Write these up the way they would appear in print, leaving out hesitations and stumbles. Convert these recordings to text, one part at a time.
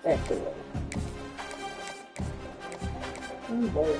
Back away. Oh boy,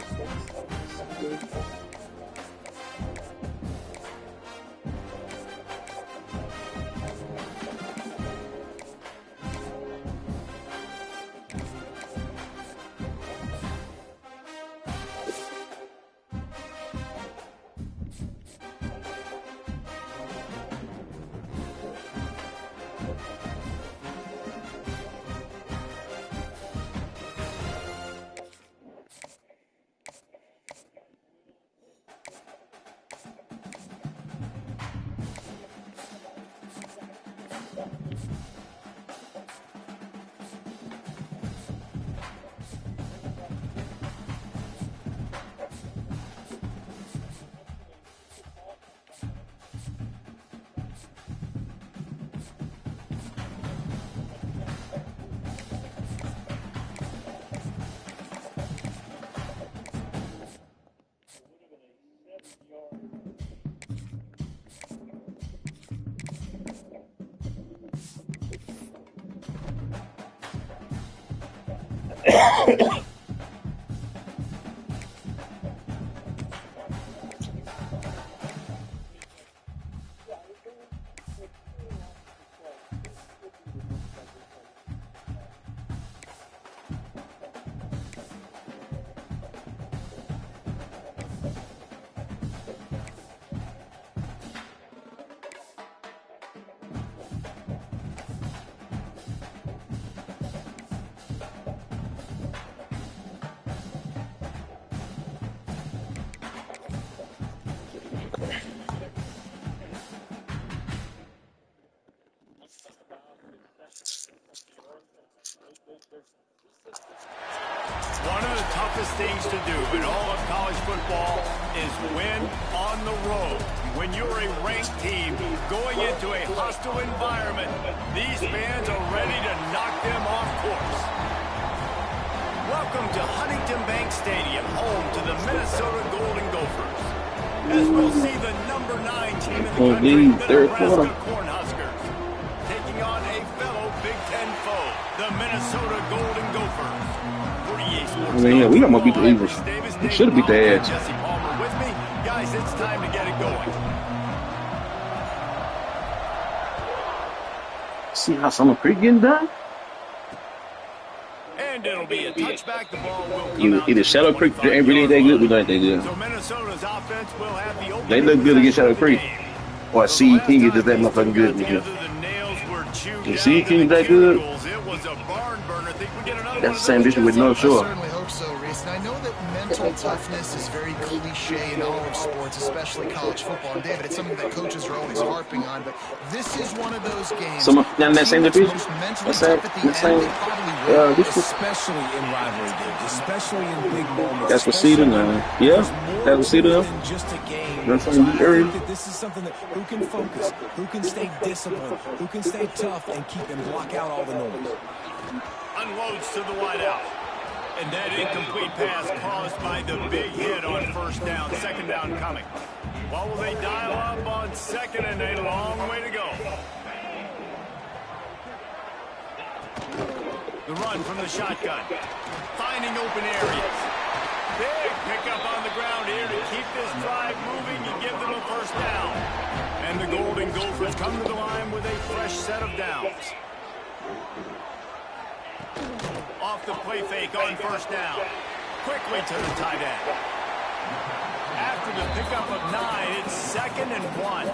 One of the toughest things to do in all of college football is win on the road. When you're a ranked team going into a hostile environment, these fans are ready to knock them off course. Welcome to Huntington Bank Stadium, home to the Minnesota Golden Gophers. As we'll see the number 9 team in the country, the Nebraska Cornhuskers, taking on a fellow Big Ten foe. the Minnesota Golden Gophers. I mean, yeah, we almost beat the Eagles. We should have beat the Edge. Jesse Palmer with me. Guys, it's time to get it going. See how Summer Creek getting done? And it'll be a touchback. The ball will come out. Either Shadow Creek ain't really that good, we know they good. So Minnesota's offense will have the opening. They look good against Shadow Creek. Or C King is just that motherfucking good with you. If C King is that good, that's the same issue with North Shore. I certainly hope so, Reese. And I know that mental toughness is very cliche in all of sports, especially college football. And David, it's something that coaches are always harping on, but this is one of those games. Some in that same division, especially in rivalry games, especially in big moments. That's what seeding, yeah, that's what seeding. Just a game. That's So I think that this is something that who can focus, who can stay disciplined, who can stay tough and keep and block out all the noise. Unloads to the wideout. And that incomplete pass caused by the big hit on first down. Second down coming. What will they dial up on second and a long way to go? The run from the shotgun. Finding open areas. Big pickup on the ground here to keep this drive moving and give them a first down. And the Golden Gophers come to the line with a fresh set of downs. Off the play fake on first down. Quickly to the tight end. After the pickup of 9, it's 2nd and 1.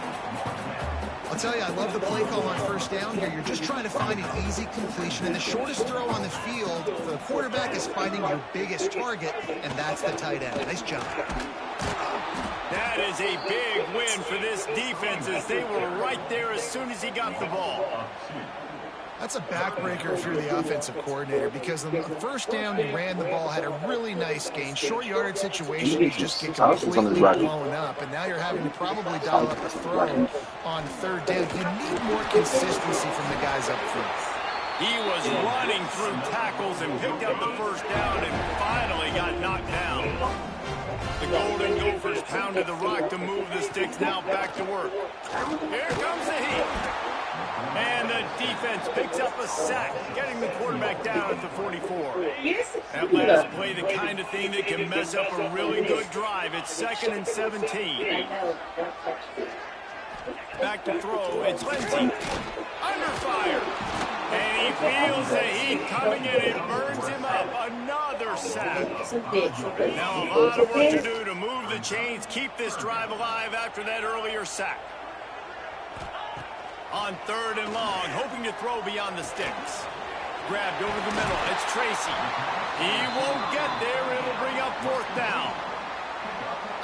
I'll tell you, I love the play call on first down here. You're just trying to find an easy completion, and the shortest throw on the field for the quarterback is finding your biggest target, and that's the tight end. Nice job. That is a big win for this defense as they were right there as soon as he got the ball. That's a backbreaker if you're the offensive coordinator, because on the first down, you ran the ball, had a really nice gain. Short yardage situation, you just get completely blown up, and now you're having to probably dial up the throw on third down. You need more consistency from the guys up front. He was running through tackles and picked up the first down and finally got knocked down. The Golden Gophers pounded the rock to move the sticks, now back to work. Here comes the heat. And the defense picks up a sack, getting the quarterback down at the 44. That last play, the kind of thing that can mess up a really good drive. It's 2nd and 17. Back to throw. It's Lindsey. Under fire. And he feels the heat coming in. It burns him up. Another sack. Now a lot of work to do to move the chains, keep this drive alive after that earlier sack. On 3rd and long, hoping to throw beyond the sticks. Grabbed over the middle. It's Tracy. He won't get there. It'll bring up 4th down.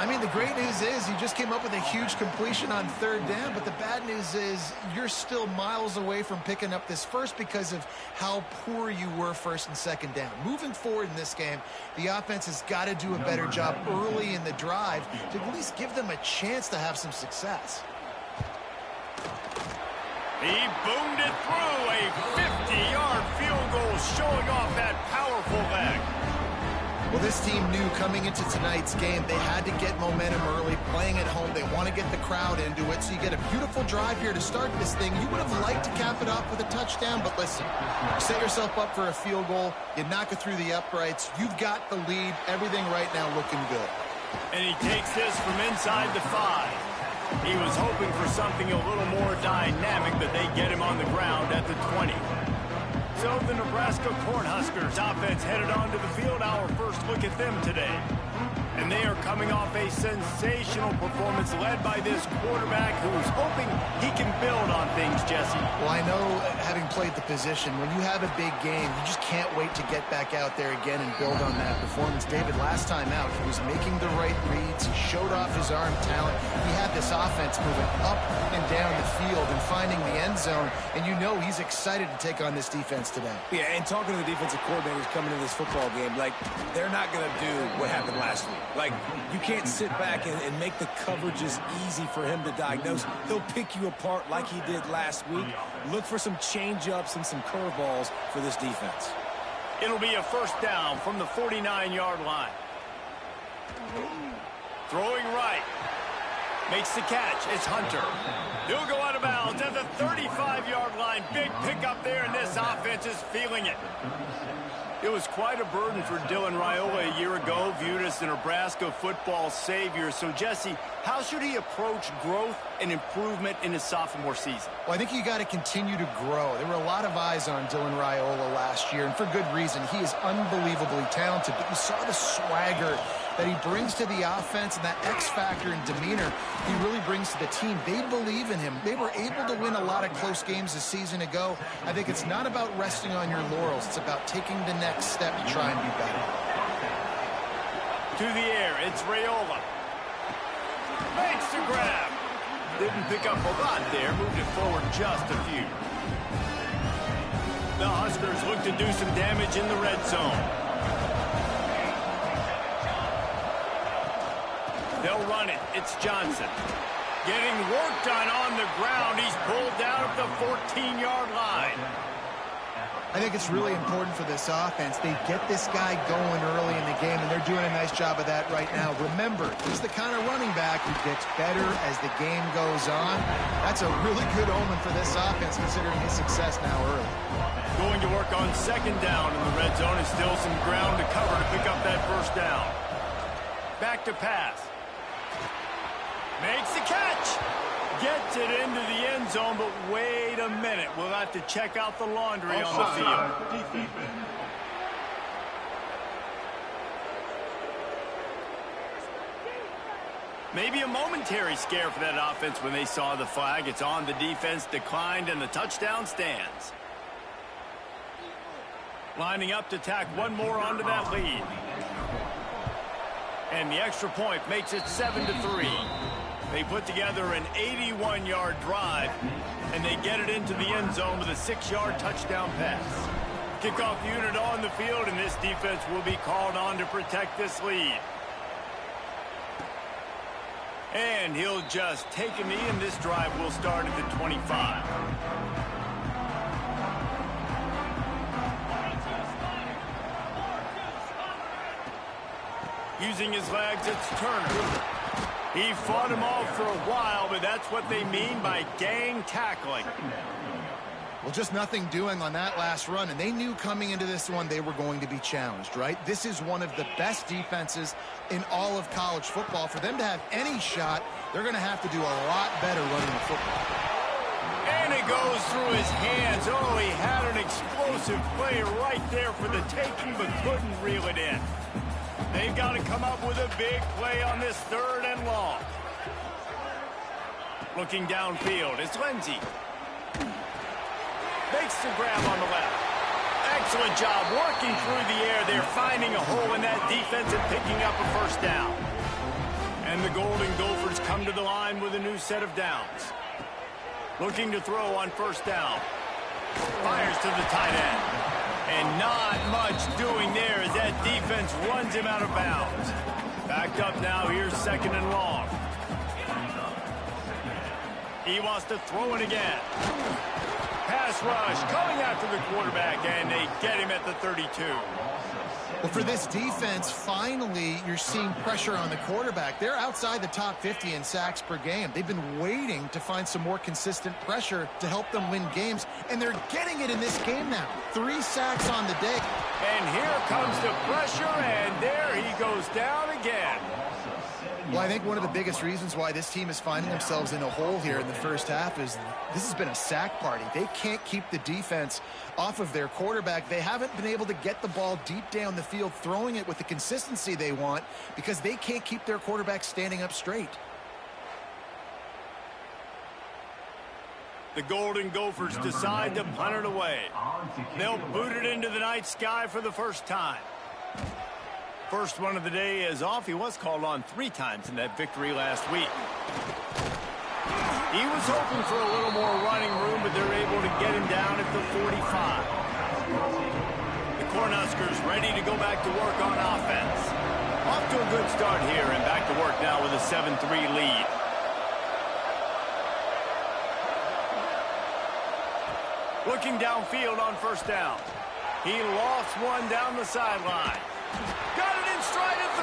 I mean, the great news is you just came up with a huge completion on 3rd down, but the bad news is you're still miles away from picking up this first because of how poor you were 1st and 2nd down. Moving forward in this game, the offense has got to do a better job early in the drive to at least give them a chance to have some success. He boomed it through a 50-yard field goal, showing off that powerful leg. Well, this team knew coming into tonight's game they had to get momentum early, playing at home. They want to get the crowd into it, so you get a beautiful drive here to start this thing. You would have liked to cap it off with a touchdown, but listen, you set yourself up for a field goal, you knock it through the uprights, you've got the lead, everything right now looking good. And he takes this from inside the 5. He was hoping for something a little more dynamic, but they get him on the ground at the 20. So the Nebraska Cornhuskers offense headed onto the field. Our first look at them today. And they are coming off a sensational performance led by this quarterback who's hoping he can build on things, Jesse. Well, I know, having played the position, when you have a big game, you just can't wait to get back out there again and build on that performance. David, last time out, he was making the right reads. He showed off his arm talent. He had this offense moving up and down the field and finding the end zone. And you know he's excited to take on this defense today. Yeah, and talking to the defensive coordinators coming into this football game, like, they're not going to do what happened last week. Like, you can't sit back and make the coverages easy for him to diagnose. He'll pick you apart like he did last week. Look for some change-ups and some curveballs for this defense. It'll be a first down from the 49-yard line. Throwing right. Makes the catch. It's Hunter. He'll go out of bounds at the 35-yard line. Big pickup there, and this offense is feeling it. It was quite a burden for Dylan Raiola a year ago, viewed as the Nebraska football savior. So, Jesse, how should he approach growth and improvement in his sophomore season? Well, I think you got to continue to grow. There were a lot of eyes on Dylan Raiola last year, and for good reason. He is unbelievably talented, but you saw the swagger that he brings to the offense and that X factor and demeanor he really brings to the team. They believe in him. They were able to win a lot of close games a season ago. I think it's not about resting on your laurels. It's about taking the next step to try and be better. To the air, it's Raiola. Makes the grab. Didn't pick up a lot there. Moved it forward just a few. The Huskers look to do some damage in the red zone. They'll run it. It's Johnson. Getting work done on the ground. He's pulled down at the 14-yard line. I think it's really important for this offense. They get this guy going early in the game, and they're doing a nice job of that right now. Remember, he's the kind of running back who gets better as the game goes on. That's a really good omen for this offense, considering his success now early. Going to work on second down in the red zone. And still some ground to cover to pick up that first down. Back to pass. Makes the catch. Gets it into the end zone, but wait a minute. We'll have to check out the laundry on the field. Maybe a momentary scare for that offense when they saw the flag. It's on the defense, declined, and the touchdown stands. Lining up to tack one more onto that lead. And the extra point makes it 7-3. They put together an 81-yard drive, and they get it into the end zone with a 6-yard touchdown pass. Kickoff unit on the field, and this defense will be called on to protect this lead. And he'll just take a knee, and this drive will start at the 25. Using his legs, it's Turner. He fought him off for a while, but that's what they mean by gang tackling. Well, just nothing doing on that last run, and they knew coming into this one they were going to be challenged, right? This is one of the best defenses in all of college football. For them to have any shot, they're going to have to do a lot better running the football. And it goes through his hands. Oh, he had an explosive play right there for the taking, but couldn't reel it in. They've got to come up with a big play on this 3rd and long. Looking downfield, it's Lindsey. Makes the grab on the left. Excellent job working through the air. They're finding a hole in that defense and picking up a first down. And the Golden Gophers come to the line with a new set of downs. Looking to throw on first down. Fires to the tight end. And not much doing there as that defense runs him out of bounds. Backed up now, here's 2nd and long. He wants to throw it again. Pass rush coming after the quarterback, and they get him at the 32. Well, for this defense, finally, you're seeing pressure on the quarterback. They're outside the top 50 in sacks per game. They've been waiting to find some more consistent pressure to help them win games, and they're getting it in this game now. 3 sacks on the day. And here comes the pressure, and there he goes down again. Well, I think one of the biggest reasons why this team is finding themselves in a hole here in the first half is this has been a sack party. They can't keep the defense off of their quarterback. They haven't been able to get the ball deep down the field, throwing it with the consistency they want because they can't keep their quarterback standing up straight. The Golden Gophers decide to punt it away. They'll boot it into the night sky for the first time. First one of the day is off. He was called on 3 times in that victory last week. He was hoping for a little more running room, but they're able to get him down at the 45. The Cornhuskers ready to go back to work on offense. Off to a good start here and back to work now with a 7-3 lead. Looking downfield on first down. He lost one down the sideline. Got it in stride at the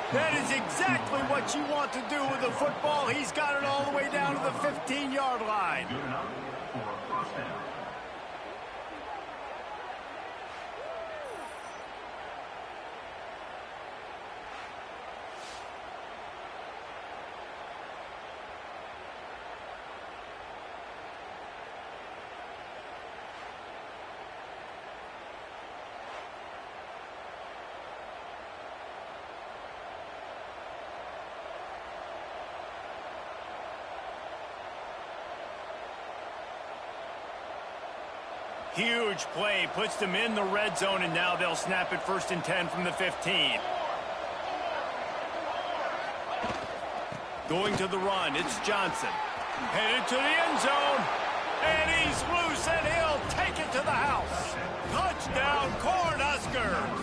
15. That is exactly what you want to do with the football. He's got it all the way down to the 15-yard line. Huge play, puts them in the red zone, and now they'll snap it 1st and 10 from the 15. Going to the run, it's Johnson. Headed to the end zone, and he's loose, and he'll take it to the house. Touchdown, Cornhuskers!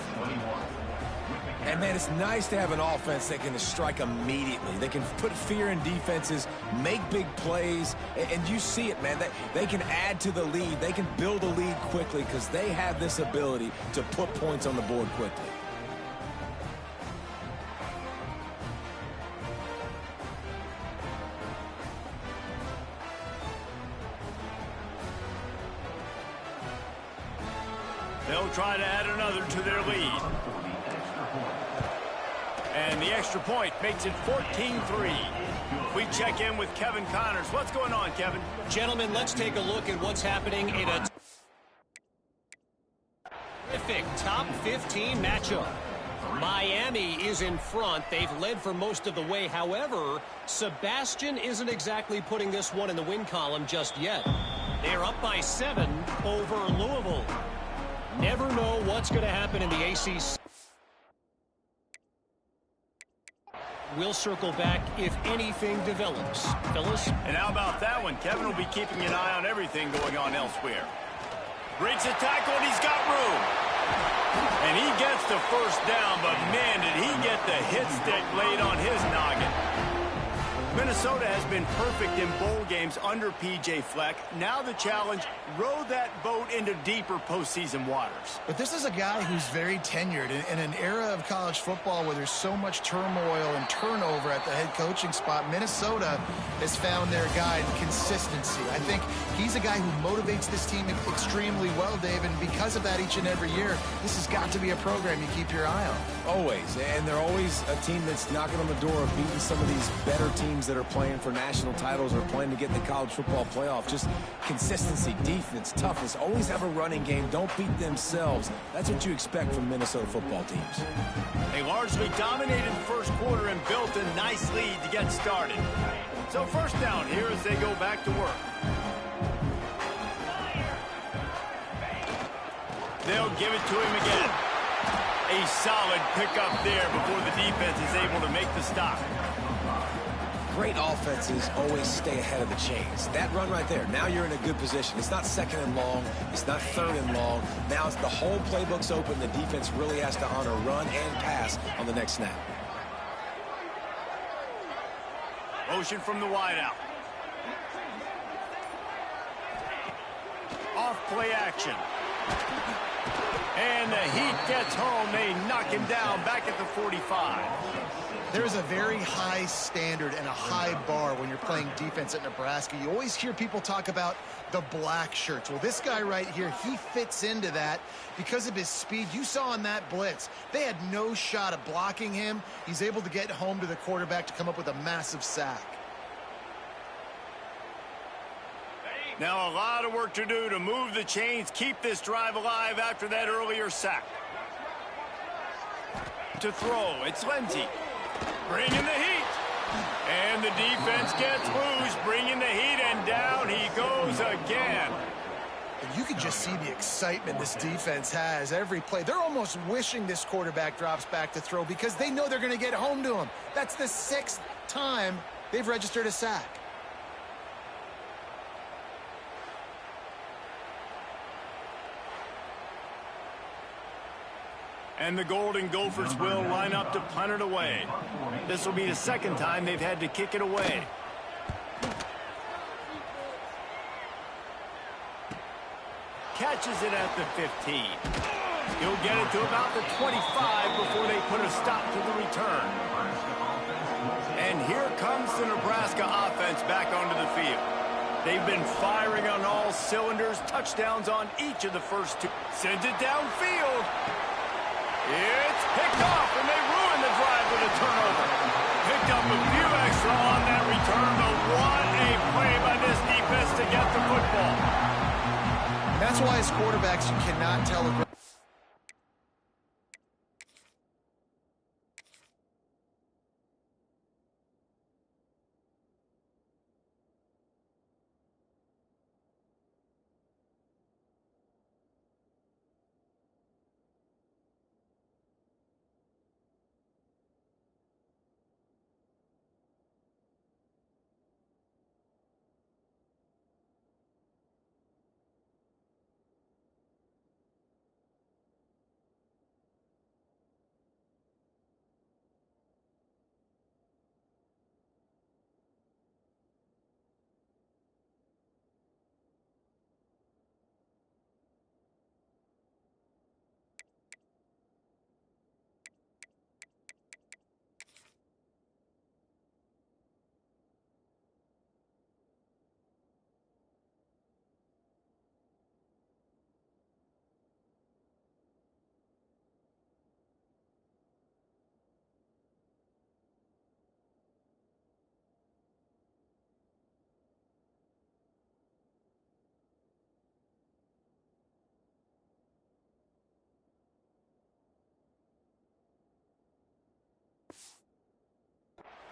And, man, it's nice to have an offense that can strike immediately. They can put fear in defenses, make big plays, and you see it, man. They can add to the lead. They can build a lead quickly because they have this ability to put points on the board quickly. They'll try to add another to their lead. And the extra point makes it 14-3. We check in with Kevin Connors. What's going on, Kevin? Gentlemen, let's take a look at what's happening in a terrific top 15 matchup. Miami is in front. They've led for most of the way. However, Sebastian isn't exactly putting this one in the win column just yet. They're up by 7 over Louisville. Never know what's going to happen in the ACC. We'll circle back if anything develops. Phyllis? And how about that one? Kevin will be keeping an eye on everything going on elsewhere. Breaks a tackle, and he's got room. And he gets the first down, but man, did he get the hit stick laid on his noggin. Minnesota has been perfect in bowl games under P.J. Fleck. Now the challenge, row that boat into deeper postseason waters. But this is a guy who's very tenured in an era of college football where there's so much turmoil and turnover at the head coaching spot. Minnesota has found their guy in consistency. I think he's a guy who motivates this team extremely well, Dave, and because of that each and every year, this has got to be a program you keep your eye on. Always, and they're always a team that's knocking on the door of beating some of these better teams that are playing for national titles or playing to get in the college football playoff. Just consistency, defense, toughness. Always have a running game. Don't beat themselves. That's what you expect from Minnesota football teams. They largely dominated the first quarter and built a nice lead to get started. So first down here as they go back to work. They'll give it to him again. A solid pickup there before the defense is able to make the stop. Great offenses always stay ahead of the chains. That run right there, now you're in a good position. It's not 2nd and long. It's not 3rd and long. Now it's the whole playbook's open. The defense really has to honor run and pass on the next snap. Motion from the wideout. Off play action. And the Heat gets home. They knock him down back at the 45. There's a very high standard and a high bar when you're playing defense at Nebraska. You always hear people talk about the black shirts. Well, this guy right here, he fits into that because of his speed. You saw on that blitz, they had no shot of blocking him. He's able to get home to the quarterback to come up with a massive sack. Now a lot of work to do to move the chains, keep this drive alive after that earlier sack. To throw, it's Lindsey. Bringing the heat. And the defense gets loose, bringing the heat, and down he goes again. You can just see the excitement this defense has every play. They're almost wishing this quarterback drops back to throw because they know they're going to get home to him. That's the 6th time they've registered a sack. And the Golden Gophers will line up to punt it away. This will be the 2nd time they've had to kick it away. Catches it at the 15. He'll get it to about the 25 before they put a stop to the return. And here comes the Nebraska offense back onto the field. They've been firing on all cylinders, touchdowns on each of the first two. Sends it downfield. It's picked off, and they ruin the drive with a turnover. Picked up a few extra on that return, but what a play by this defense to get the football. That's why as quarterbacks you cannot tell a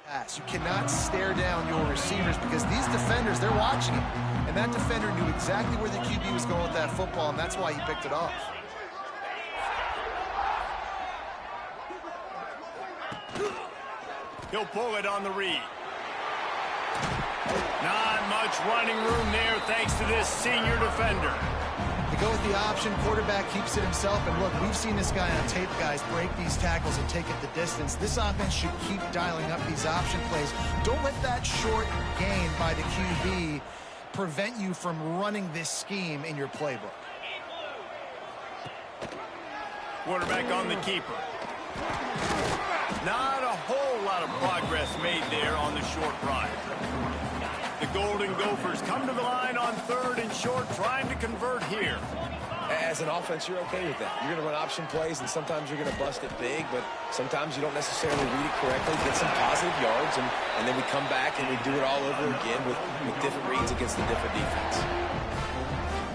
pass. You cannot stare down your receivers because these defenders, they're watching him. And that defender knew exactly where the QB was going with that football, and that's why he picked it off. He'll pull it on the read. Not much running room there thanks to this senior defender. They go with the option, quarterback keeps it himself, and look, we've seen this guy on tape, guys, break these tackles and take it the distance. This offense should keep dialing up these option plays. Don't let that short gain by the QB prevent you from running this scheme in your playbook. Quarterback on the keeper. Not a whole lot of progress made there on the short run. The Golden Gophers come to the line on 3rd and short, trying to convert here. As an offense, you're okay with that. You're going to run option plays, and sometimes you're going to bust it big, but sometimes you don't necessarily read it correctly, get some positive yards, and then we come back and we do it all over again with different reads against the different defense.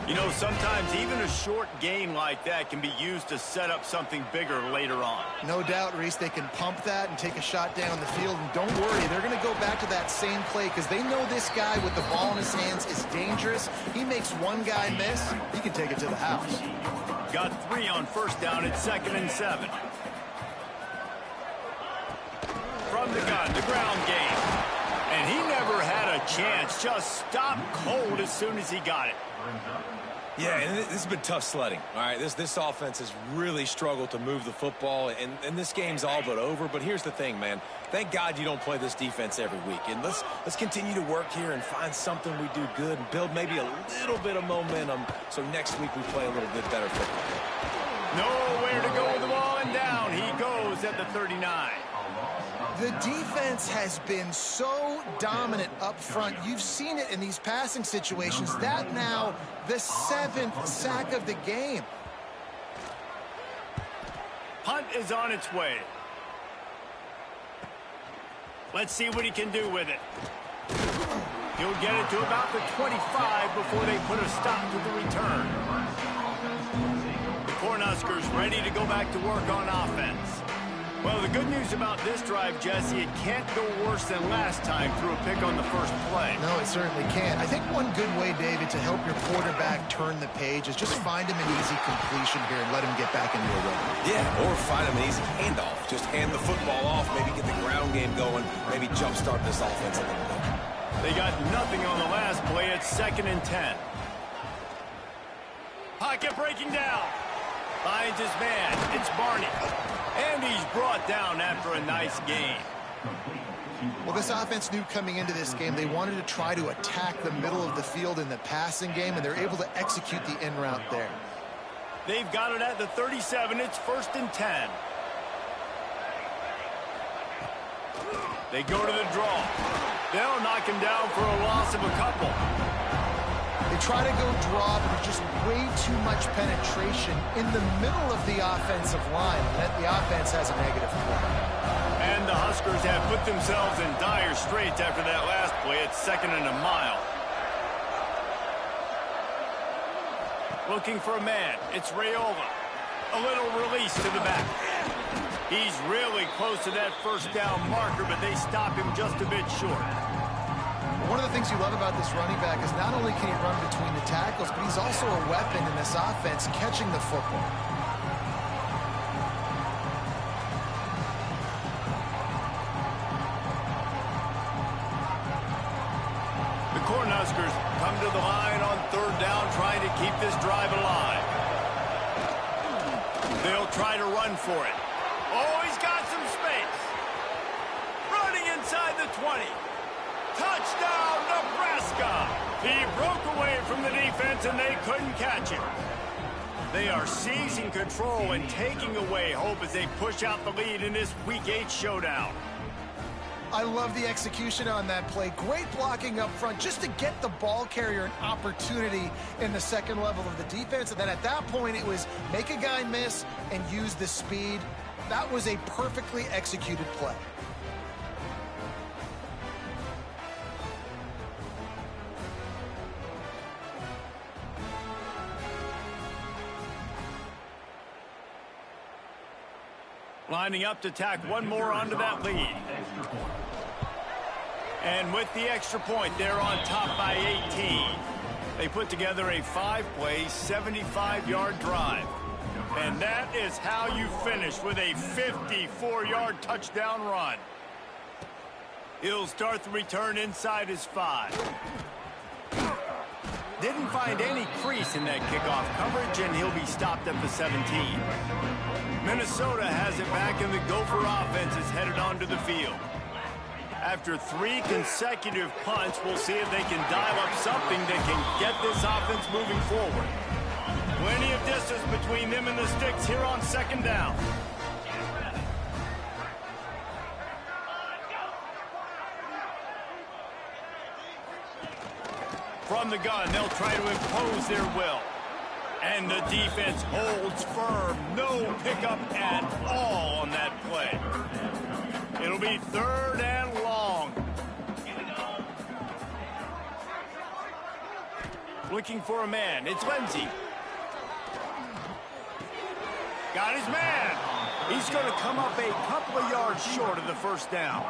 You know, sometimes even a short gain like that can be used to set up something bigger later on. No doubt, Reese, they can pump that and take a shot down the field. And don't worry, they're going to go back to that same play because they know this guy with the ball in his hands is dangerous. He makes one guy miss, he can take it to the house. Got 3 on 1st down at 2nd and 7. From the gun, the ground game. And he never had a chance, just stopped cold as soon as he got it. Yeah, and this has been tough sledding. All right, this offense has really struggled to move the football, and this game's all but over. But here's the thing, man. Thank God you don't play this defense every week. And let's continue to work here and find something we do good and build maybe a little bit of momentum so next week we play a little bit better football. Nowhere to go with the ball, and down he goes at the 39. The defense has been so dominant up front. You've seen it in these passing situations. That now the 7th sack of the game. Punt is on its way. Let's see what he can do with it. He'll get it to about the 25 before they put a stop to the return. The Cornhuskers ready to go back to work on offense. Well, the good news about this drive, Jesse, it can't go worse than last time through a pick on the first play. No, it certainly can't. I think one good way, David, to help your quarterback turn the page is just find him an easy completion here and let him get back into a rhythm. Yeah, or find him an easy handoff. Just hand the football off, maybe get the ground game going, maybe jumpstart this offense a little bit. They got nothing on the last play at 2nd and 10. Pocket breaking down. Finds his man. It's Barney. And he's brought down after a nice gain. Well, this offense knew coming into this game they wanted to try to attack the middle of the field in the passing game, and they're able to execute the in route there. They've got it at the 37. It's 1st and 10. They go to the draw. They'll knock him down for a loss of a couple. They try to go draw, but there's just way too much penetration in the middle of the offensive line. And the offense has a negative play. And the Huskers have put themselves in dire straits after that last play. It's 2nd and a mile. Looking for a man. It's Raiola. A little release to the back. He's really close to that 1st down marker, but they stop him just a bit short. One of the things you love about this running back is not only can he run between the tackles, but he's also a weapon in this offense catching the football. The Cornhuskers come to the line on 3rd down, trying to keep this drive alive. They'll try to run for it. Oh, he's got some space. Running inside the 20. Touchdown, Nebraska! He broke away from the defense, and they couldn't catch him. They are seizing control and taking away hope as they push out the lead in this Week 8 showdown. I love the execution on that play. Great blocking up front just to get the ball carrier an opportunity in the 2nd level of the defense. And then at that point, it was make a guy miss and use the speed. That was a perfectly executed play. Lining up to tack one more onto that lead. And with the extra point, they're on top by 18. They put together a 5-play, 75-yard drive. And that is how you finish with a 54-yard touchdown run. He'll start the return inside his 5. Didn't find any crease in that kickoff coverage, and he'll be stopped at the 17. Minnesota has it back, and the Gopher offense is headed onto the field. After 3 consecutive punts, we'll see if they can dial up something that can get this offense moving forward. Plenty of distance between them and the sticks here on 2nd down. From the gun, they'll try to impose their will. And the defense holds firm. No pickup at all on that play. It'll be 3rd and long. Looking for a man. It's Lindsey. Got his man. He's going to come up a couple of yards short of the 1st down.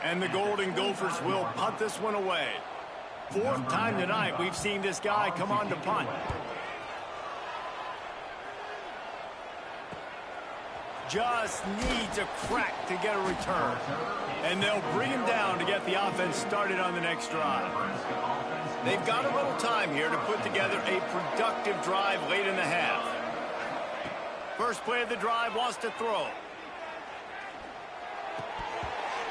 And the Golden Gophers will punt this one away. 4th time tonight we've seen this guy come on to punt. Just needs a crack to get a return. And they'll bring him down to get the offense started on the next drive. They've got a little time here to put together a productive drive late in the half. First play of the drive, wants to throw.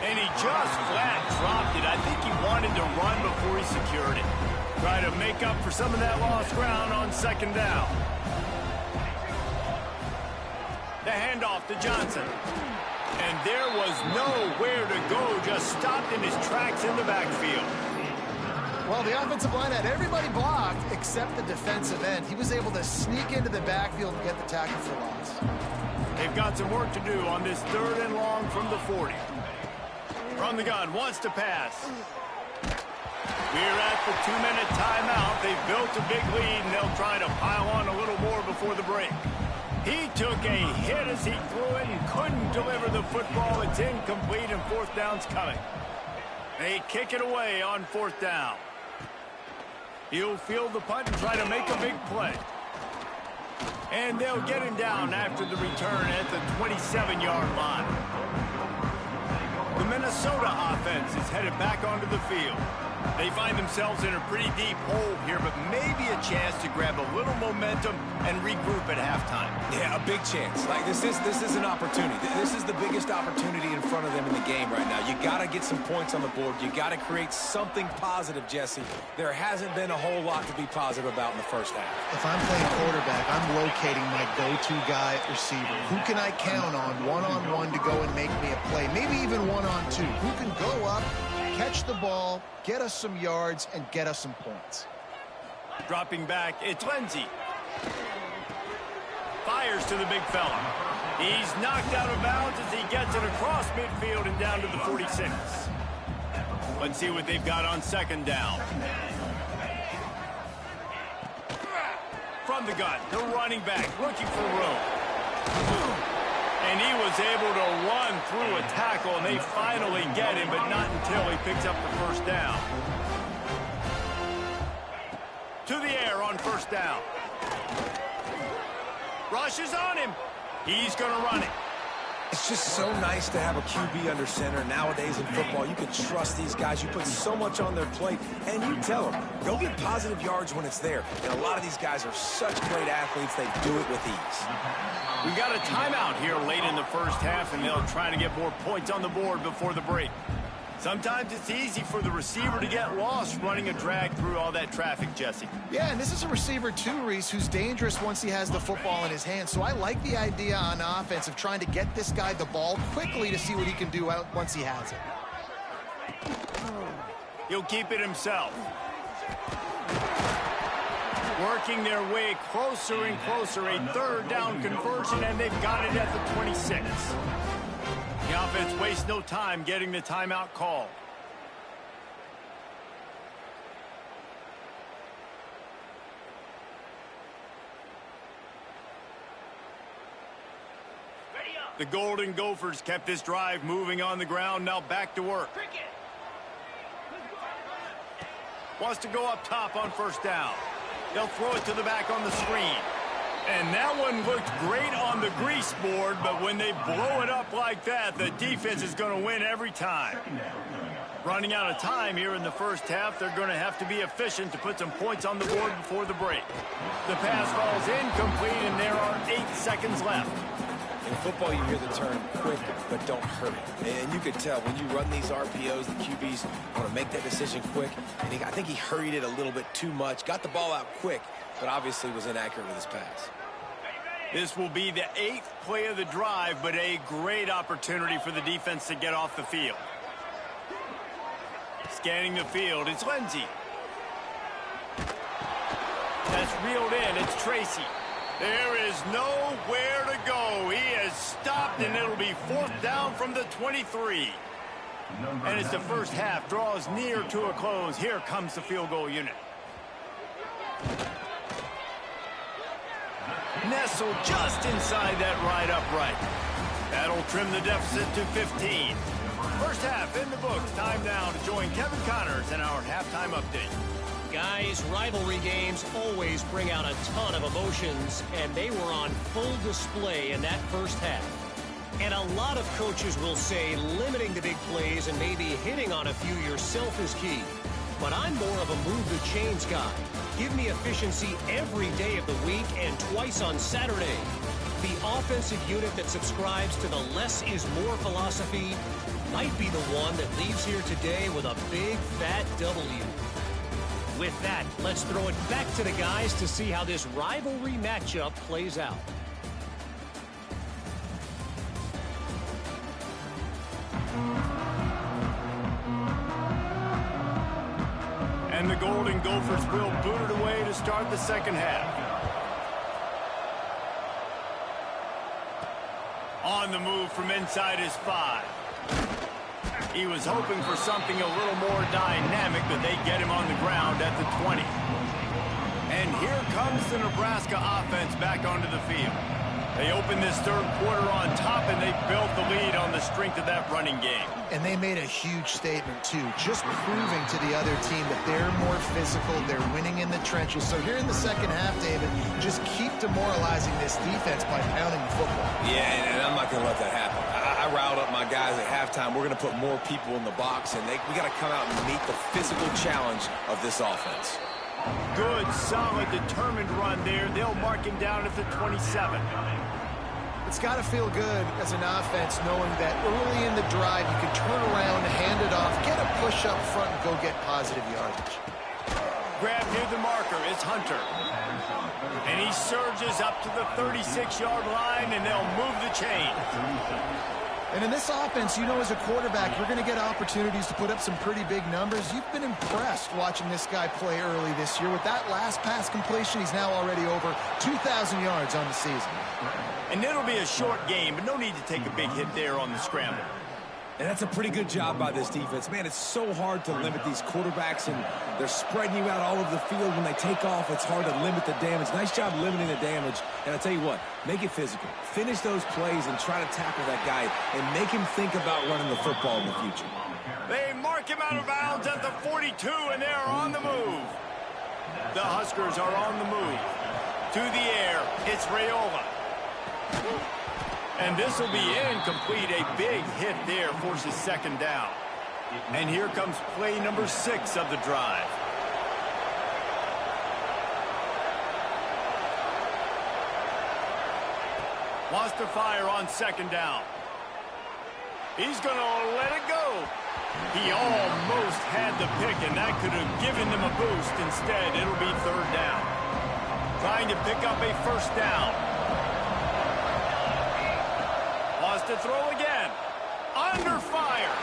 And he just flat dropped it. I think he wanted to run before he secured it. Try to make up for some of that lost ground on 2nd down. The handoff to Johnson. And there was nowhere to go, just stopped in his tracks in the backfield. Well, the offensive line had everybody blocked except the defensive end. He was able to sneak into the backfield and get the tackle for loss. They've got some work to do on this 3rd and long from the 40. From the gun, wants to pass. We're at the 2-minute timeout. They've built a big lead, and they'll try to pile on a little more before the break. He took a hit as he threw it and couldn't deliver the football. It's incomplete, and 4th down's coming. They kick it away on 4th down. He'll field the punt and try to make a big play. And they'll get him down after the return at the 27-yard line. The Minnesota offense is headed back onto the field. They find themselves in a pretty deep hole here, but maybe a chance to grab a little momentum and regroup at halftime. Yeah, a big chance. Like, this is an opportunity. This is the biggest opportunity in front of them in the game right now. You got to get some points on the board. You got to create something positive, Jesse. There hasn't been a whole lot to be positive about in the first half. If I'm playing quarterback, I'm locating my go-to guy at receiver. Who can I count on one-on-one to go and make me a play? Maybe even one-on-two. Who can go up, catch the ball, get us some yards, and get us some points. Dropping back, it's Lindsey. Fires to the big fella. He's knocked out of bounds as he gets it across midfield and down to the 46. Let's see what they've got on second down. From the gun, the running back looking for room. And he was able to run through a tackle, and they finally get him, but not until he picks up the first down. To the air on first down. Rushes on him. He's going to run it. It's just so nice to have a QB under center. Nowadays in football, you can trust these guys. You put so much on their plate, and you tell them, go get positive yards when it's there. And a lot of these guys are such great athletes, they do it with ease. We got a timeout here late in the first half, and they'll try to get more points on the board before the break. Sometimes it's easy for the receiver to get lost running a drag through all that traffic, Jesse. Yeah, and this is a receiver too, Reese, who's dangerous once he has the football in his hands. So I like the idea on offense of trying to get this guy the ball quickly to see what he can do once he has it. He'll keep it himself. Working their way closer and closer, a third down conversion, and they've got it at the 26. The offense wastes no time getting the timeout call. The Golden Gophers kept this drive moving on the ground, now back to work. Wants to go up top on first down. They'll throw it to the back on the screen. And that one looked great on the grease board, but when they blow it up like that, the defense is going to win every time. Running out of time here in the first half, they're going to have to be efficient to put some points on the board before the break. The pass falls incomplete, and there are 8 seconds left. In football, you hear the term quick, but don't hurry. And you could tell when you run these RPOs, the QBs want to make that decision quick. And I think he hurried it a little bit too much, got the ball out quick, but obviously was inaccurate with his pass. This will be the 8th play of the drive, but a great opportunity for the defense to get off the field. Scanning the field, it's Lindsey. That's reeled in, it's Tracy. There is nowhere to go. He has stopped, and it'll be 4th down from the 23. And as the first half draws near to a close, here comes the field goal unit. Nestled just inside that right upright. That'll trim the deficit to 15. First half in the books. Time now to join Kevin Connors in our halftime update. Guys, rivalry games always bring out a ton of emotions, and they were on full display in that first half. And a lot of coaches will say limiting the big plays and maybe hitting on a few yourself is key. But I'm more of a move the chains guy. Give me efficiency every day of the week and twice on Saturday. The offensive unit that subscribes to the less is more philosophy might be the one that leaves here today with a big fat W. With that, let's throw it back to the guys to see how this rivalry matchup plays out. And the Golden Gophers will boot it away to start the second half. On the move from inside his 5. He was hoping for something a little more dynamic, but they get him on the ground at the 20. And here comes the Nebraska offense back onto the field. They opened this third quarter on top, and they built the lead on the strength of that running game. And they made a huge statement, too, just proving to the other team that they're more physical, they're winning in the trenches. So here in the second half, David, just keep start demoralizing this defense by pounding the football. Yeah, and I'm not going to let that happen. I riled up my guys at halftime. We're going to put more people in the box, and we got to come out and meet the physical challenge of this offense. Good, solid, determined run there. They'll mark him down at the 27. It's got to feel good as an offense knowing that early in the drive you can turn around, hand it off, get a push up front, and go get positive yardage. Grab near the marker. It's Hunter. And he surges up to the 36-yard line, and they'll move the chain. And in this offense, you know, as a quarterback, you're going to get opportunities to put up some pretty big numbers. You've been impressed watching this guy play early this year. With that last pass completion, he's now already over 2,000 yards on the season. And it'll be a short game, but no need to take a big hit there on the scramble. And that's a pretty good job by this defense. Man, it's so hard to limit these quarterbacks, and they're spreading you out all over the field. When they take off, it's hard to limit the damage. Nice job limiting the damage. And I'll tell you what, make it physical. Finish those plays and try to tackle that guy and make him think about running the football in the future. They mark him out of bounds at the 42, and they are on the move. The Huskers are on the move. To the air, it's Raiola. And this will be incomplete. A big hit there forces second down. And here comes play number 6 of the drive. Wants to fire on second down. He's going to let it go. He almost had the pick, and that could have given them a boost. Instead, it'll be third down. Trying to pick up a first down. To throw again. Under fire.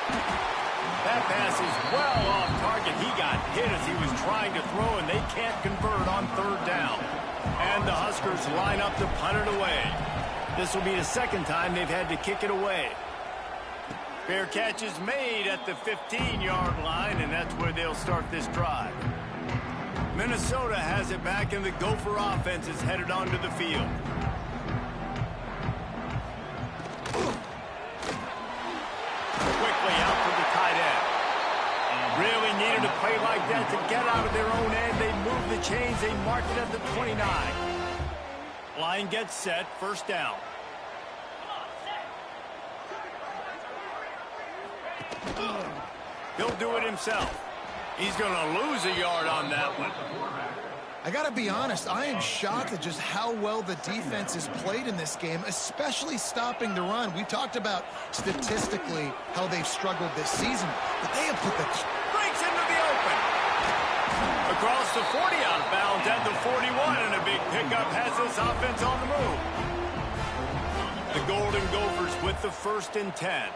That pass is well off target. He got hit as he was trying to throw, and they can't convert on third down. And the Huskers line up to punt it away. This will be the second time they've had to kick it away. Fair catch is made at the 15-yard line, and that's where they'll start this drive. Minnesota has it back, and the Gopher offense is headed onto the field. Quickly out to the tight end. Really needed a play like that to get out of their own end. They move the chains. They mark it at the 29. Line gets set. First down. He'll do it himself. He's going to lose a yard on that one. I got to be honest, I am shocked at just how well the defense has played in this game, especially stopping the run. We talked about statistically how they've struggled this season, but they have put the... Breaks into the open. Across the 40 out of bounds at the 41, and a big pickup has this offense on the move. The Golden Gophers with the 1st and 10.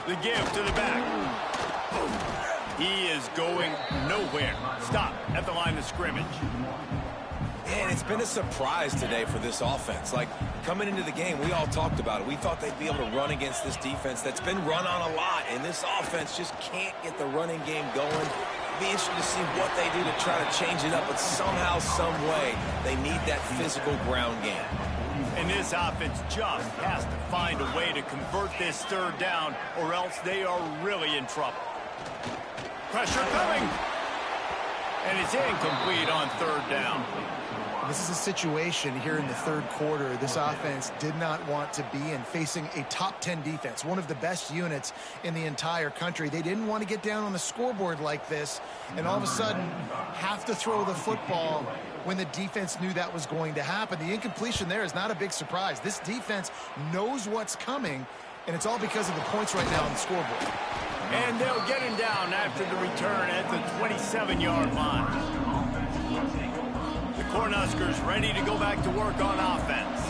The give to the back. He is going nowhere. Stop at the line of scrimmage. Man, it's been a surprise today for this offense. Like, coming into the game, we all talked about it. We thought they'd be able to run against this defense that's been run on a lot, and this offense just can't get the running game going. It'll be interesting to see what they do to try to change it up, but somehow, some way, they need that physical ground game. And this offense just has to find a way to convert this third down, or else they are really in trouble. Pressure coming. And it's incomplete on third down. This is a situation here in the third quarter this offense did not want to be in, facing a top 10 defense, one of the best units in the entire country. They didn't want to get down on the scoreboard like this and all of a sudden have to throw the football when the defense knew that was going to happen. The incompletion there is not a big surprise. This defense knows what's coming, and it's all because of the points right now on the scoreboard. And they'll get him down after the return at the 27-yard line. The Cornhuskers ready to go back to work on offense.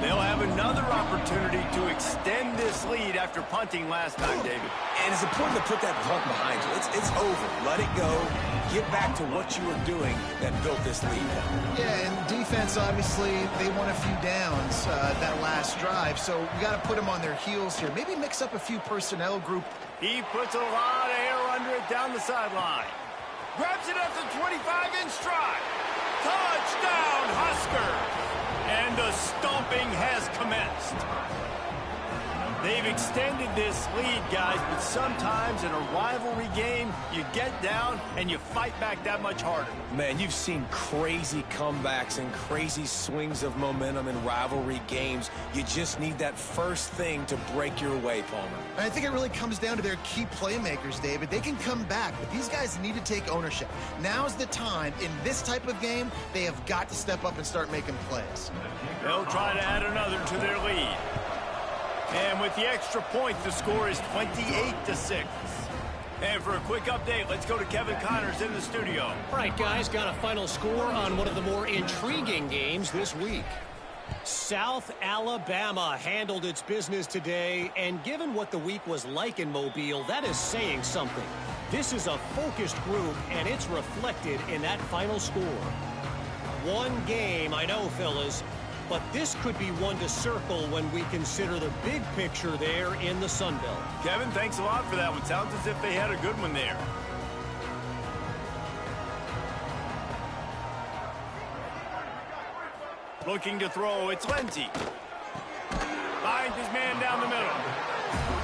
They'll have another opportunity to extend this lead after punting last time, David. And it's important to put that punt behind you. It's over. Let it go. Get back to what you were doing that built this lead. Yeah, and defense, obviously, they won a few downs that last drive, so we got to put them on their heels here. Maybe mix up a few personnel group. He puts a lot of air under it down the sideline. Grabs it at the 25-inch stride. Touchdown, Huskers! And the stomping has commenced. They've extended this lead, guys, but sometimes in a rivalry game, you get down and you fight back that much harder. Man, you've seen crazy comebacks and crazy swings of momentum in rivalry games. You just need that first thing to break your way, Palmer. And I think it really comes down to their key playmakers, David. They can come back, but these guys need to take ownership. Now's the time. In this type of game, they have got to step up and start making plays. They'll try to add another to their lead. And with the extra point, the score is 28-6. And for a quick update, let's go to Kevin Connors in the studio. All right, guys, got a final score on one of the more intriguing games this week. South Alabama handled its business today, and given what the week was like in Mobile, that is saying something. This is a focused group, and it's reflected in that final score. One game, I know, fellas, but this could be one to circle when we consider the big picture there in the Sun Belt. Kevin, thanks a lot for that one. Sounds as if they had a good one there. Looking to throw, it's Lindsey. Finds his man down the middle.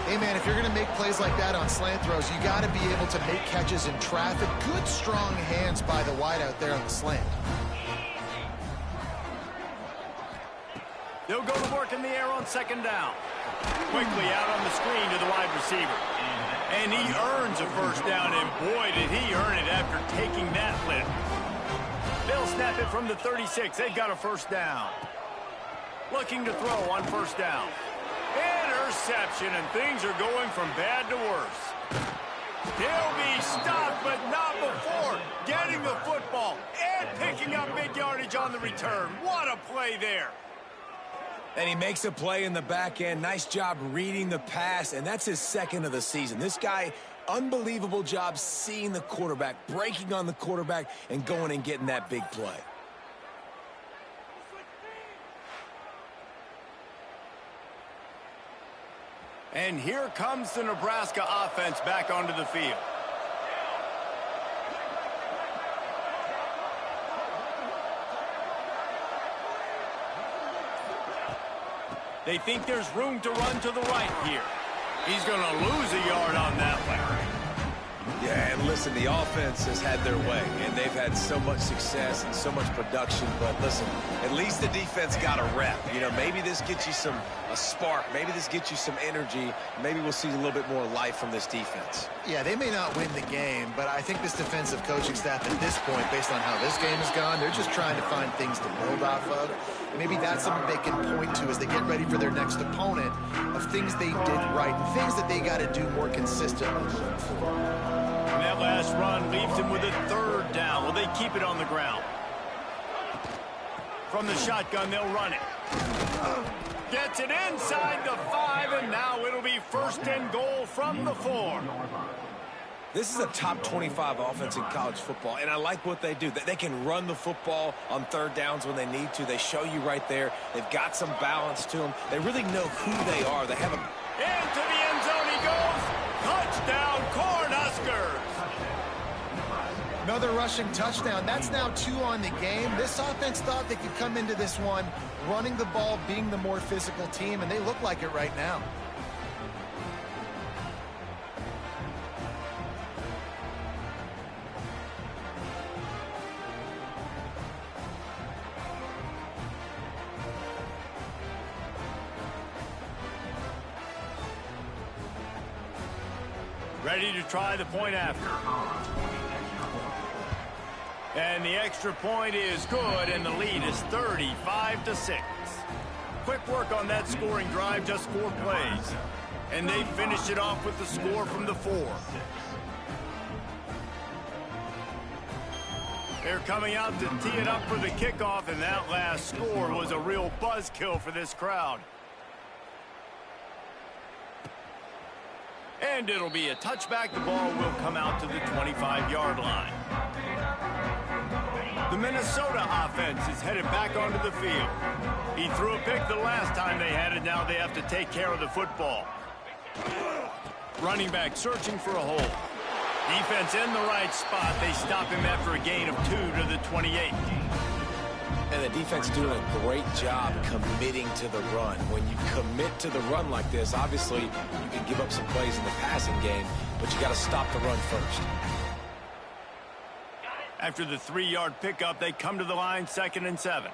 Hey, man, if you're going to make plays like that on slant throws, you got to be able to make catches in traffic. Good, strong hands by the wideout there on the slant. They'll go to work in the air on second down. Quickly out on the screen to the wide receiver. And he earns a first down, and boy, did he earn it after taking that lift. They'll snap it from the 36. They've got a first down. Looking to throw on first down. Interception, and things are going from bad to worse. He'll be stopped, but not before getting the football and picking up big yardage on the return. What a play there. And he makes a play in the back end. Nice job reading the pass, and that's his second of the season. This guy, unbelievable job seeing the quarterback, breaking on the quarterback, and going and getting that big play. And here comes the Nebraska offense back onto the field. They think there's room to run to the right here. He's going to lose a yard on that one. Yeah, and listen, the offense has had their way, and they've had so much success and so much production. But listen, at least the defense got a rep. You know, maybe this gets you a spark. Maybe this gets you some energy. Maybe we'll see a little bit more life from this defense. Yeah, they may not win the game, but I think this defensive coaching staff at this point, based on how this game has gone, they're just trying to find things to build off of. Maybe that's something they can point to as they get ready for their next opponent, of things they did right and things that they got to do more consistently moving forward. And that last run leaves him with a third down. Will they keep it on the ground? From the shotgun, they'll run it. Gets it inside the 5, and now it'll be first and goal from the 4. This is a top 25 offense in college football, and I like what they do. They can run the football on third downs when they need to. They show you right there. They've got some balance to them. They really know who they are. They have a... Into the end zone he goes. Touchdown, Cornhuskers. Another rushing touchdown. That's now 2 on the game. This offense thought they could come into this one running the ball, being the more physical team, and they look like it right now. Ready to try the point after. And the extra point is good, and the lead is 35-6. Quick work on that scoring drive, just 4 plays. And they finished it off with the score from the 4. They're coming out to tee it up for the kickoff, and that last score was a real buzzkill for this crowd. And it'll be a touchback. The ball will come out to the 25-yard line. The Minnesota offense is headed back onto the field. He threw a pick the last time they had it. Now they have to take care of the football. Running back searching for a hole. Defense in the right spot. They stop him after a gain of 2 to the 28. And the defense doing a great job committing to the run. When you commit to the run like this, obviously you can give up some plays in the passing game, but you got to stop the run first. After the 3-yard pickup, they come to the line, 2nd and 7.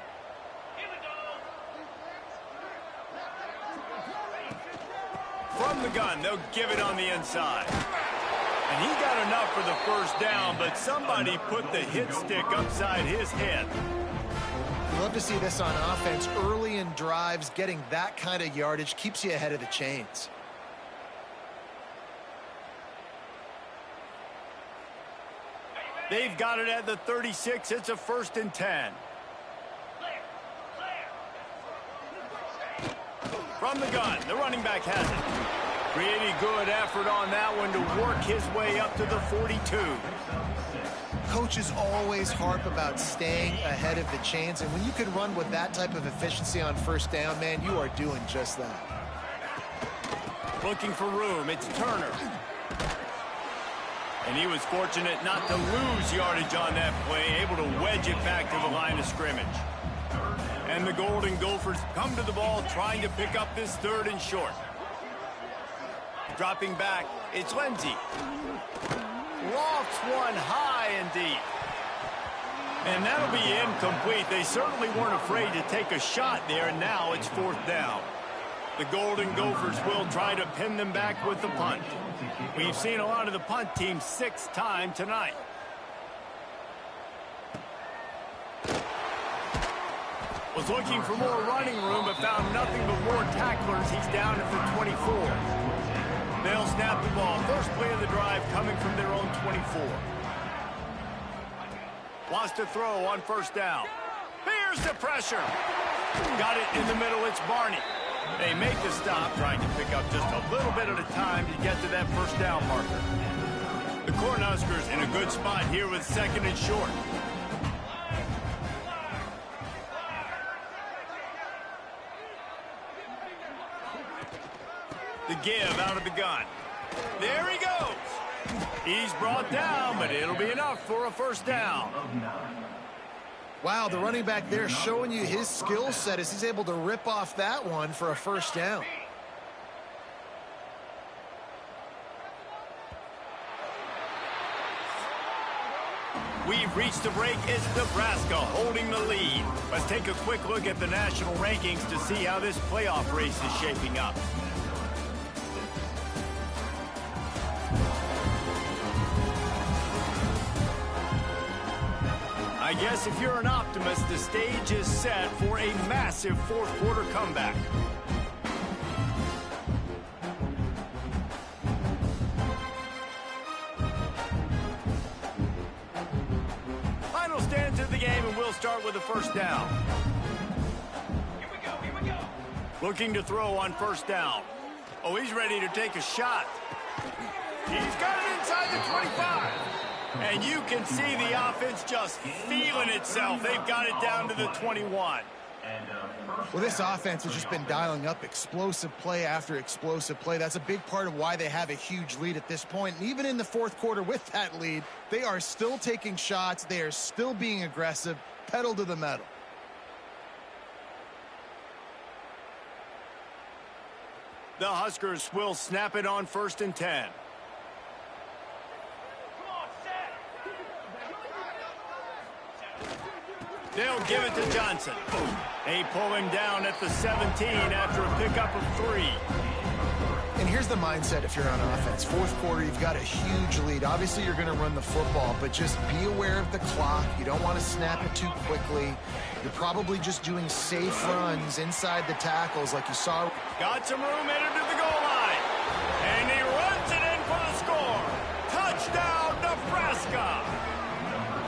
From the gun, they'll give it on the inside. And he got enough for the first down, but somebody put the hit stick upside his head. You love to see this on offense. Early in drives, getting that kind of yardage keeps you ahead of the chains. They've got it at the 36. It's a 1st and 10. From the gun, the running back has it. Pretty good effort on that one to work his way up to the 42. Coaches always harp about staying ahead of the chains, and when you can run with that type of efficiency on 1st down, man, you are doing just that. Looking for room, it's Turner. And he was fortunate not to lose yardage on that play, able to wedge it back to the line of scrimmage. And the Golden Gophers come to the ball trying to pick up this 3rd and short. Dropping back, it's Lindsey. Lofts one high and deep. And that'll be incomplete. They certainly weren't afraid to take a shot there, and now it's 4th down. The Golden Gophers will try to pin them back with the punt. We've seen a lot of the punt team 6th time tonight. Was looking for more running room, but found nothing but more tacklers. He's down at the 24. They'll snap the ball. First play of the drive coming from their own 24. Wants to throw on 1st down. Here's the pressure. Got it in the middle. It's Barney. They make the stop, trying to pick up just a little bit at a time to get to that 1st down marker. The Cornhuskers in a good spot here with 2nd and short. The give out of the gun. There he goes. He's brought down, but it'll be enough for a 1st down. Wow, the running back there showing you his skill set as he's able to rip off that one for a 1st down. We've reached the break. It's Nebraska holding the lead. Let's take a quick look at the national rankings to see how this playoff race is shaping up. I guess if you're an optimist, the stage is set for a massive 4th quarter comeback. Final stands of the game, and we'll start with the 1st down. Here we go. Looking to throw on 1st down. Oh, he's ready to take a shot. He's got it inside the 25. And you can see the offense just feeling itself. They've got it down to the 21. Well, this offense has just been dialing up explosive play after explosive play. That's a big part of why they have a huge lead at this point. And even in the 4th quarter with that lead, they are still taking shots. They are still being aggressive, pedal to the metal. The Huskers will snap it on 1st and 10. They'll give it to Johnson. They pull him down at the 17 after a pickup of 3. And here's the mindset if you're on offense. 4th quarter, you've got a huge lead. Obviously, you're going to run the football, but just be aware of the clock. You don't want to snap it too quickly. You're probably just doing safe runs inside the tackles like you saw. Got some room headed to the goal line. And he runs it in for the score. Touchdown, Nebraska.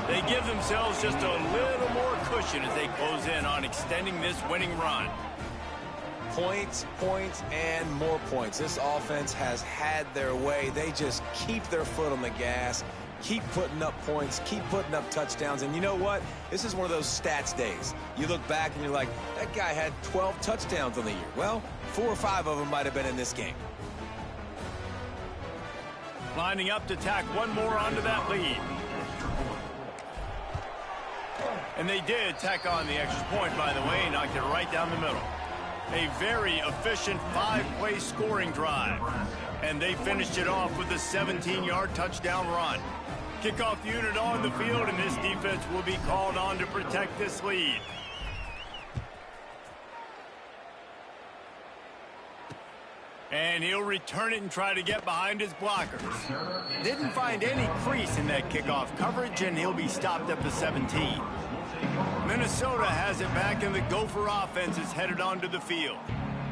They give themselves just a little more cushion as they close in on extending this winning run. Points, points, and more points. This offense has had their way. They just keep their foot on the gas, keep putting up points, keep putting up touchdowns. And you know what? This is one of those stats days. You look back and you're like, that guy had 12 touchdowns on the year. Well, 4 or 5 of them might have been in this game. Lining up to tack one more onto that lead. And they did tack on the extra point, by the way, and knocked it right down the middle. A very efficient 5-play scoring drive. And they finished it off with a 17-yard touchdown run. Kickoff unit on the field, and this defense will be called on to protect this lead. And he'll return it and try to get behind his blockers. Didn't find any crease in that kickoff coverage, and he'll be stopped at the 17. Minnesota has it back, and the Gopher offense is headed onto the field.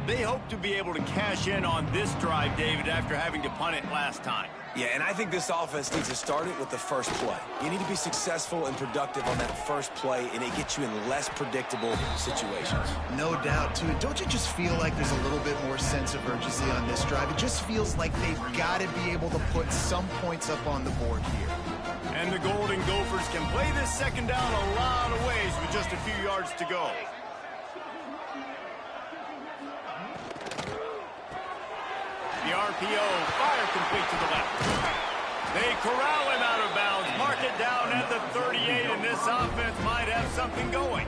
They hope to be able to cash in on this drive, David, after having to punt it last time. Yeah, and I think this offense needs to start it with the first play. You need to be successful and productive on that first play, and it gets you in less predictable situations. No doubt, too. Don't you just feel like there's a little bit more sense of urgency on this drive? It just feels like they've got to be able to put some points up on the board here. And the Golden Gophers can play this second down a lot of ways with just a few yards to go. The RPO, fire complete to the left. They corral him out of bounds, mark it down at the 38, and this offense might have something going.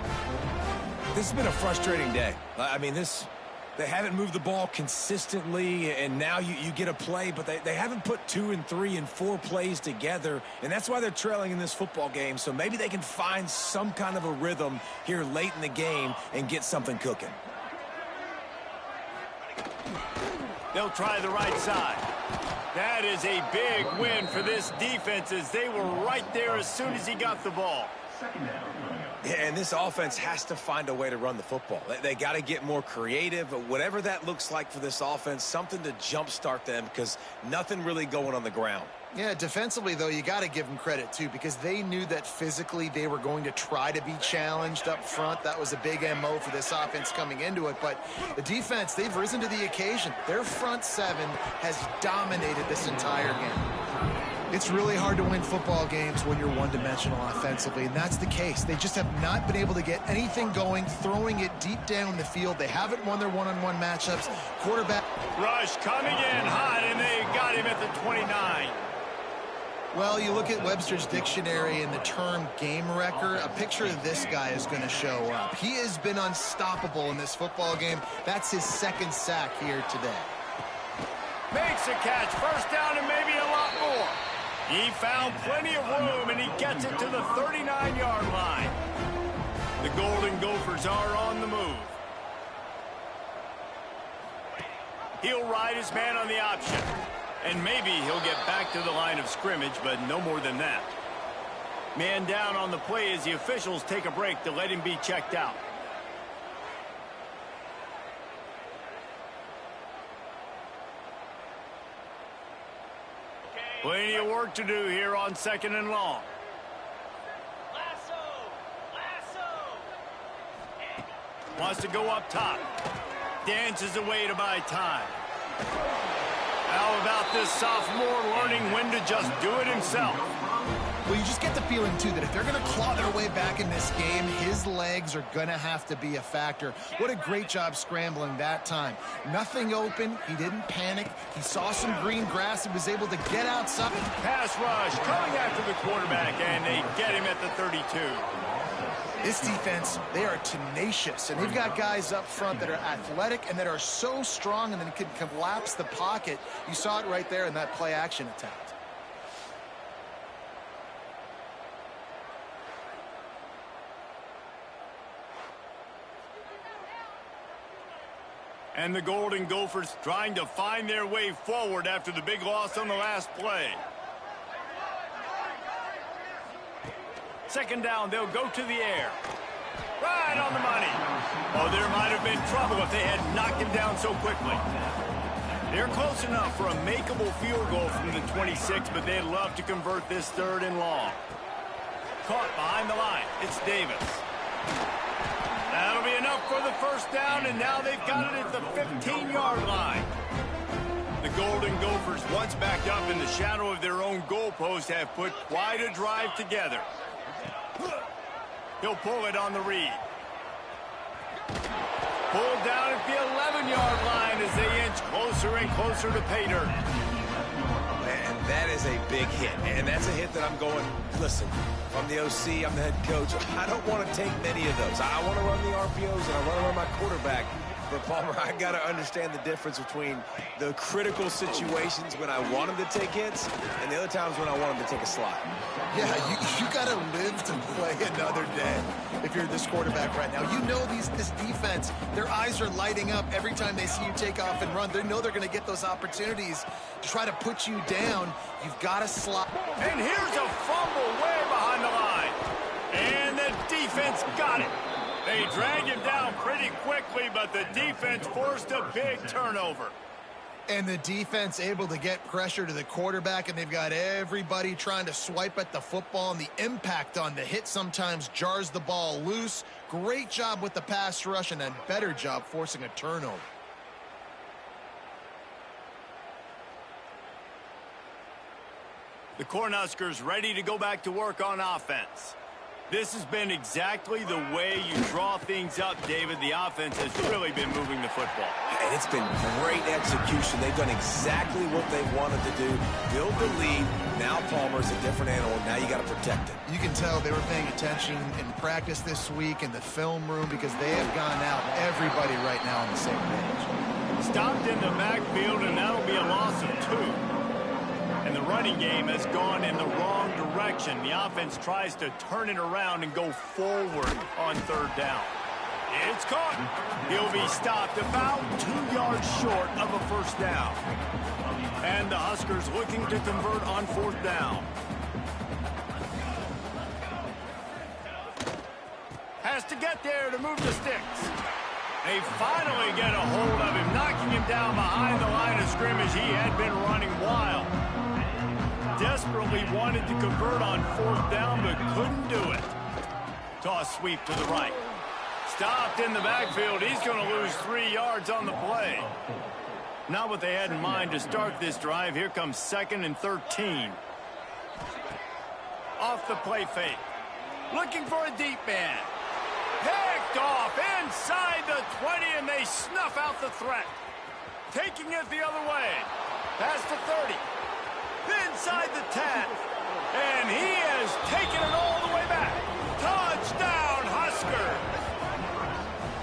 This has been a frustrating day. I mean, they haven't moved the ball consistently, and now you get a play, but they haven't put 2 and 3 and 4 plays together, and that's why they're trailing in this football game. So maybe they can find some kind of a rhythm here late in the game and get something cooking. They'll try the right side. That is a big win for this defense, as they were right there as soon as he got the ball. Yeah, and this offense has to find a way to run the football. They got to get more creative, whatever that looks like for this offense, something to jumpstart them, because nothing really going on the ground. Yeah, defensively, though, you got to give them credit, too, because they knew that physically they were going to try to be challenged up front. That was a big MO for this offense coming into it. But the defense, they've risen to the occasion. Their front seven has dominated this entire game. It's really hard to win football games when you're one-dimensional offensively, and that's the case. They just have not been able to get anything going, throwing it deep down the field. They haven't won their one-on-one matchups. Quarterback rush coming in hot, and they got him at the 29. Well, you look at Webster's dictionary and the term game wrecker, a picture of this guy is going to show up. He has been unstoppable in this football game. That's his second sack here today. Makes a catch, first down, and maybe a lot more. He found plenty of room, and he gets it to the 39-yard line. The Golden Gophers are on the move. He'll ride his man on the option. And maybe he'll get back to the line of scrimmage, but no more than that. Man down on the play as the officials take a break to let him be checked out. Plenty of work to do here on 2nd and long. Wants to go up top. Dances away to buy time. How about this sophomore learning when to just do it himself? Well, you just get the feeling, too, that if they're going to claw their way back in this game, his legs are going to have to be a factor. What a great job scrambling that time. Nothing open. He didn't panic. He saw some green grass and was able to get outside. Pass rush coming after the quarterback, and they get him at the 32. This defense, they are tenacious, and they've got guys up front that are athletic and that are so strong and then can collapse the pocket. You saw it right there in that play-action attempt. And the Golden Gophers trying to find their way forward after the big loss on the last play. Second down, they'll go to the air. Right on the money. Oh, there might have been trouble if they had knocked him down so quickly. They're close enough for a makeable field goal from the 26, but they'd love to convert this 3rd and long. Caught behind the line. It's Davis. That'll be enough for the first down, and now they've got it at the 15-yard line. The Golden Gophers, once backed up in the shadow of their own goalpost, have put quite a drive together. He'll pull it on the read. Pulled down at the 11-yard line as they inch closer and closer to pay dirt. And That is a big hit, and that's a hit that I'm going, listen, if I'm the OC, I'm the head coach, I don't want to take many of those. I want to run the RPOs, and I want to run my quarterback. But, Palmer, I got to understand the difference between the critical situations when I want him to take hits and the other times when I want him to take a slide. Yeah, you got to live to play another day if you're this quarterback right now. You know this defense, their eyes are lighting up every time they see you take off and run. They know they're going to get those opportunities to try to put you down. You've got to slide. And here's a fumble way behind the line. And the defense got it. They dragged him down pretty quickly, but the defense forced a big turnover. And the defense able to get pressure to the quarterback, and they've got everybody trying to swipe at the football, and the impact on the hit sometimes jars the ball loose. Great job with the pass rush, and a better job forcing a turnover. The Cornhuskers ready to go back to work on offense. This has been exactly the way you draw things up, David. The offense has really been moving the football. And it's been great execution. They've done exactly what they wanted to do. Build the lead. Now Palmer's a different animal. Now you got to protect it. You can tell they were paying attention in practice this week in the film room because they have gone out, everybody right now on the same page. Stopped in the backfield, and that'll be a loss of 2. And the running game has gone in the wrong direction. The offense tries to turn it around and go forward on 3rd down. It's caught. He'll be stopped about 2 yards short of a 1st down. And the Huskers looking to convert on 4th down. Has to get there to move the sticks. They finally get a hold of him, knocking him down behind the line of scrimmage. He had been running wild. Desperately wanted to convert on 4th down, but couldn't do it. Toss sweep to the right. Stopped in the backfield. He's going to lose 3 yards on the play. Not what they had in mind to start this drive. Here comes 2nd and 13. Off the play fake. Looking for a deep man. Picked off inside the 20, and they snuff out the threat. Taking it the other way. Past the 30. Inside the 10. And he has taken it all the way back. Touchdown, Huskers.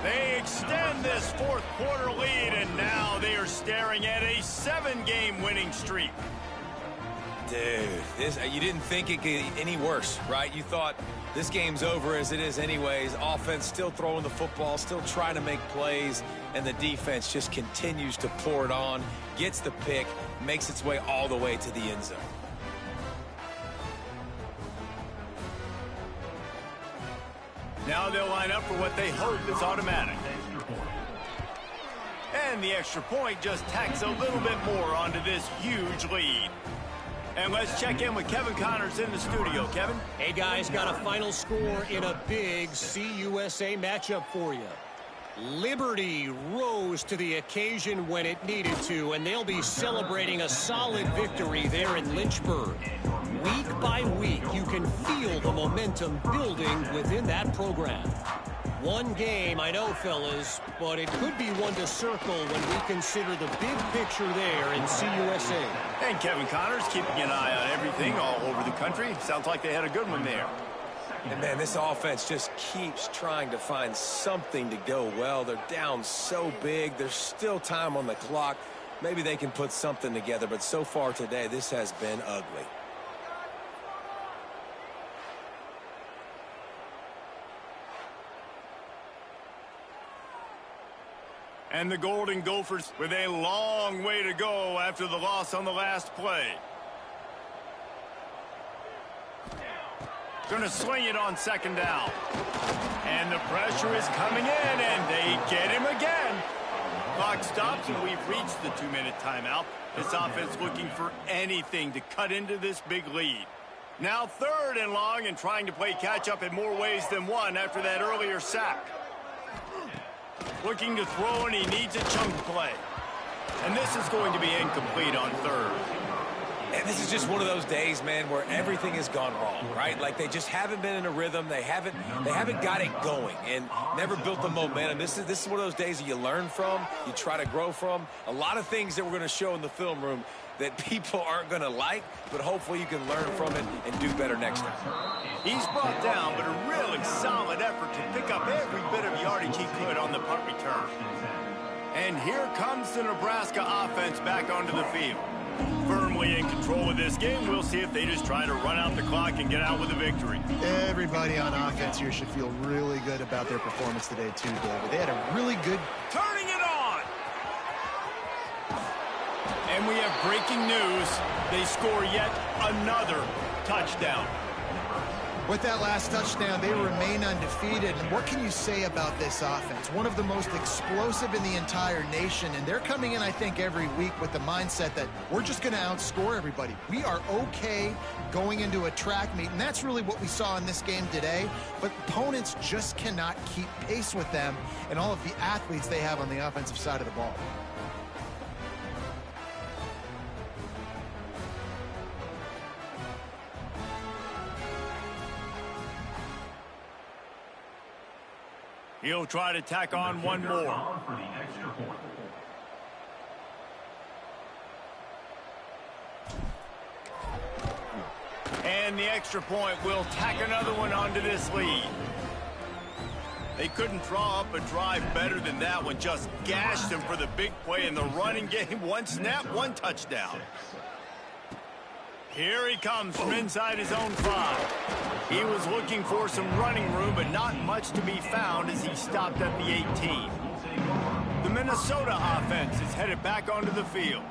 They extend this 4th quarter lead, and now they are staring at a 7-game winning streak. Dude, you didn't think it could get any worse, right? You thought this game's over as it is anyways. Offense still throwing the football, still trying to make plays, and the defense just continues to pour it on, gets the pick, makes its way all the way to the end zone. Now they'll line up for what they hope is automatic. And the extra point just tacks a little bit more onto this huge lead. And let's check in with Kevin Connors in the studio. Kevin? Hey, guys, got a final score in a big CUSA matchup for you. Liberty rose to the occasion when it needed to, and they'll be celebrating a solid victory there in Lynchburg. Week by week, you can feel the momentum building within that program. One game, I know, fellas, but it could be one to circle when we consider the big picture there in CUSA. And Kevin Connors keeping an eye on everything all over the country. Sounds like they had a good one there. And, man, this offense just keeps trying to find something to go well. They're down so big. There's still time on the clock. Maybe they can put something together, but so far today, this has been ugly. And the Golden Gophers with a long way to go after the loss on the last play. Going to sling it on 2nd down. And the pressure is coming in, and they get him again. Clock stops, and we've reached the 2-minute timeout. This offense looking for anything to cut into this big lead. Now 3rd and long, and trying to play catch-up in more ways than one after that earlier sack. Looking to throw, and he needs a chunk play. And this is going to be incomplete on 3rd. And This is just one of those days, man, where everything has gone wrong, right? Like they just haven't been in a rhythm. They haven't got it going and never built the momentum. This is one of those days that you learn from, you try to grow from. A lot of things that we're going to show in the film room that people aren't going to like, but hopefully you can learn from it and do better next time. He's brought down, but a really solid effort to pick up every bit of yardage he could on the punt return. And here comes the Nebraska offense back onto the field. Firmly in control of this game. We'll see if they just try to run out the clock and get out with a victory. Everybody on offense here should feel really good about their performance today too, David. They had a really good... Turning it on! And we have breaking news. They score yet another touchdown. With that last touchdown, they remain undefeated. And what can you say about this offense? One of the most explosive in the entire nation. And they're coming in, I think, every week with the mindset that we're just going to outscore everybody. We are okay going into a track meet. And that's really what we saw in this game today. But opponents just cannot keep pace with them and all of the athletes they have on the offensive side of the ball. He'll try to tack on one more. And the extra point will tack another one onto this lead. They couldn't draw up a drive better than that one. Just gashed him for the big play in the running game. One snap, one touchdown. Here he comes from inside his own 5. He was looking for some running room, but not much to be found as he stopped at the 18. The Minnesota offense is headed back onto the field.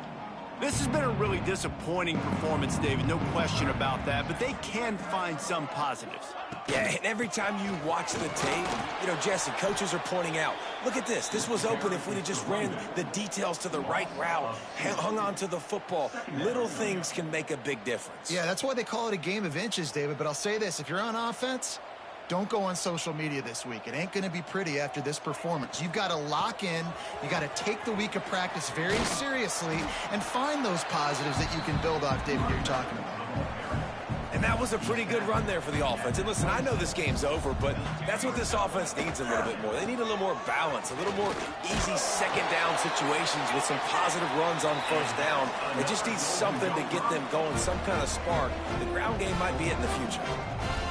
This has been a really disappointing performance, David, no question about that, but they can find some positives. Yeah, and every time you watch the tape, you know, Jesse, coaches are pointing out, look at this. This was open if we'd have just ran the details to the right route, hung on to the football. Little things can make a big difference. Yeah, that's why they call it a game of inches, David. But I'll say this, if you're on offense, don't go on social media this week. It ain't going to be pretty after this performance. You've got to lock in. You got to take the week of practice very seriously and find those positives that you can build off, David, you're talking about. And that was a pretty good run there for the offense. And listen, I know this game's over, but that's what this offense needs a little bit more. They need a little more balance, a little more easy second down situations with some positive runs on first down. They just need something to get them going, some kind of spark. The ground game might be it in the future.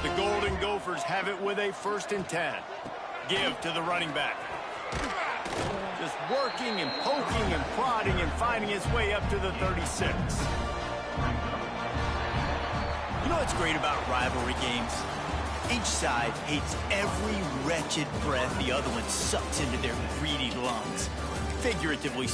The Golden Gophers have it with a 1st and 10. Give to the running back. Just working and poking and prodding and finding his way up to the 36. You know what's great about rivalry games? Each side hates every wretched breath the other one sucks into their greedy lungs. Figuratively